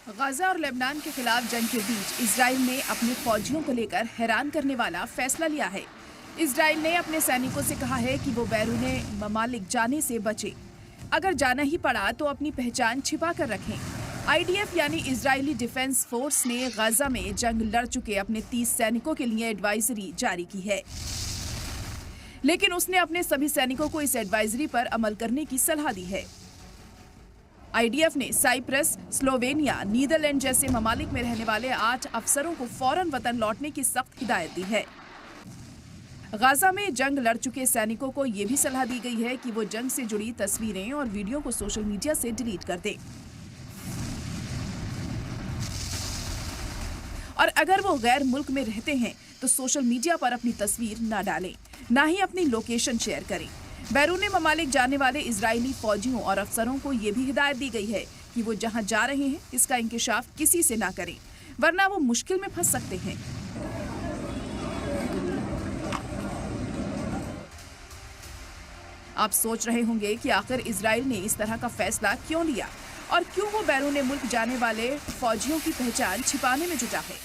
Gaza और Lebanon के खिलाफ जंग के बीच इजराइल ने अपने फौजियों को लेकर हैरान करने वाला फैसला लिया है। इजराइल ने अपने सैनिकों से कहा है कि वो बैरूने ममालिक जाने से बचे। अगर जाना ही पड़ा तो अपनी पहचान छिपा कर रखें। आईडीएफ यानी इजरायली डिफेंस फोर्स ने गाजा में जंग लड़ चुके अपने 30 सैनिकों के लिए एडवाइजरी जारी की है, लेकिन उसने अपने सभी सैनिकों को इस एडवाइजरी पर अमल करने की सलाह दी है। आईडीएफ ने साइप्रस, स्लोवेनिया, नीदरलैंड जैसे ममालिक में रहने वाले 8 अफसरों को फौरन वतन लौटने की सख्त हिदायत दी है। गाजा में जंग लड़ चुके सैनिकों को यह भी सलाह दी गई है कि वो जंग से जुड़ी तस्वीरें और वीडियो को सोशल मीडिया से डिलीट कर दें। और अगर वो गैर मुल्क में रहते हैं तो सोशल मीडिया पर अपनी तस्वीर न डालें, न ही अपनी लोकेशन शेयर करें। बैरूने ममालिक जाने वाले इजरायली फौजियों और अफसरों को ये भी हिदायत दी गई है कि वो जहां जा रहे हैं इसका इंकिशाफ किसी से ना करें, वरना वो मुश्किल में फंस सकते हैं। आप सोच रहे होंगे कि आखिर इजराइल ने इस तरह का फैसला क्यों लिया और क्यों वो बैरूने मुल्क जाने वाले फौजियों की पहचान छिपाने में जुटा है।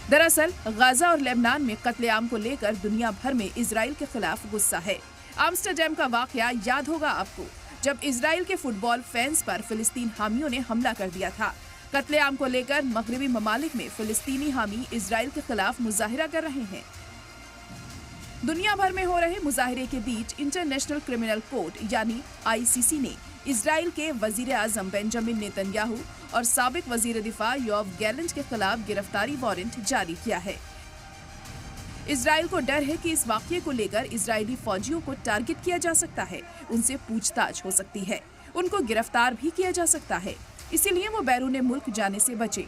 दरअसल गाजा और लेबनान में कत्लेआम को लेकर दुनिया भर में इजराइल के खिलाफ गुस्सा है। आम्स्टरडैम का वाकया याद होगा आपको, जब इजराइल के फुटबॉल फैंस पर फिलिस्तीन हामियों ने हमला कर दिया था। कत्लेआम को लेकर मगरबी ममालिक में फिलिस्तीनी हामी इजराइल के खिलाफ मुजाहिरा कर रहे हैं। दुनिया भर में हो रहे मुजाहिरे के बीच इंटरनेशनल क्रिमिनल कोर्ट यानी आईसीसी ने इजराइल के वजीर आजम बेंजामिन नेतन्याहू और साबिक वजीर दिफा योआव गैलेंट के खिलाफ गिरफ्तारी वारंट जारी किया है। इजराइल को डर है कि इस वाकये को लेकर इजरायली फौजियों को टारगेट किया जा सकता है, उनसे पूछताछ हो सकती है, उनको गिरफ्तार भी किया जा सकता है, इसीलिए वो बैरूने मुल्क जाने से बचे।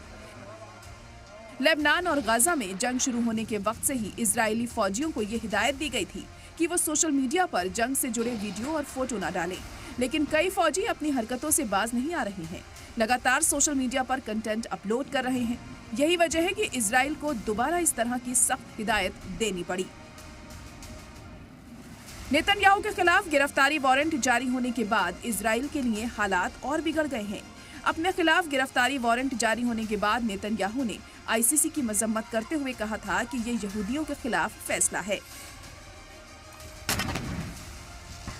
लेबनान और गाजा में जंग शुरू होने के वक्त से ही इजरायली फौजियों को ये हिदायत दी गई थी कि वो सोशल मीडिया पर जंग से जुड़े वीडियो और फोटो न डालें, लेकिन कई फौजी अपनी हरकतों से बाज नहीं आ रहे हैं, लगातार सोशल मीडिया पर कंटेंट अपलोड कर रहे हैं। यही वजह है कि इजराइल को दोबारा इस तरह की सख्त हिदायत देनी पड़ी। नेतन्याहू के खिलाफ गिरफ्तारी वारंट जारी होने के बाद इजराइल के लिए हालात और बिगड़ गए हैं। अपने खिलाफ गिरफ्तारी वारंट जारी होने के बाद नेतन्याहू ने आईसीसी की मजम्मत करते हुए कहा था कि ये यहूदियों के खिलाफ फैसला है,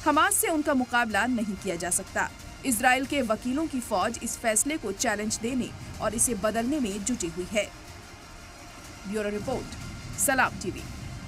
हमास से उनका मुकाबला नहीं किया जा सकता। इजराइल के वकीलों की फौज इस फैसले को चैलेंज देने और इसे बदलने में जुटी हुई है। ब्यूरो रिपोर्ट, सलाम टीवी।